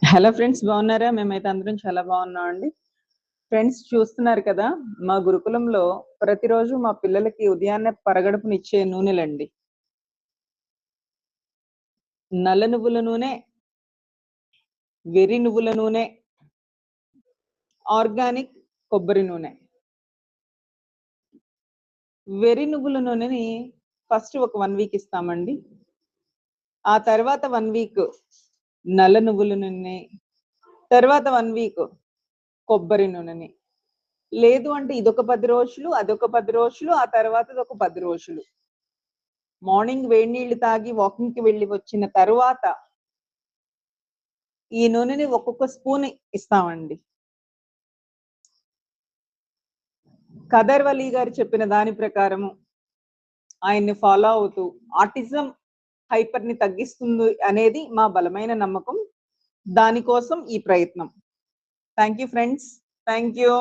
Hello friends, బాగున్నారా? మేమైతే అందరం చాలా బాగున్నామండి. ఫ్రెండ్స్, చూస్తున్నారు కదా, మా గురుకులంలో ప్రతిరోజు మా పిల్లలకి ఉదయాన్నే పరగడుపునిచ్చే నూనెలండి. నల్ల నువ్వుల నూనె, వెర్రి నువ్వుల నూనె, ఆర్గానిక్ కొబ్బరి నూనె. వెర్రి నువ్వుల నూనెని ఫస్ట్ ఒక 1 వీక్ ఇస్తామండి. ఆ తర్వాత 1 వీక్ నల్ల నువ్వుల నూనె, తర్వాత 1 వీక్ కొబ్బరి నూనెని. లేదు అంటే ఇదొక 10 రోజులు, అదొక 10 రోజులు, ఆ తర్వాతదొక 10 రోజులు. మార్నింగ్ వేడి నీళ్లు తాగి వాకింగ్‌కి వెళ్లి వచ్చిన తరువాత ఈ నూనెని ఒక్కొక్క స్పూన్ ఇస్తామండి. ఖదర్ వలీ గారు చెప్పిన దాని ప్రకారము ఆయన్ని ఫాలో అవుతూ ఆటిజం హైపర్‌ని తగ్గిస్తుంది అనేది మా బలమైన నమ్మకం. దానికోసం ఈ ప్రయత్నం. Thank you friends. Thank you.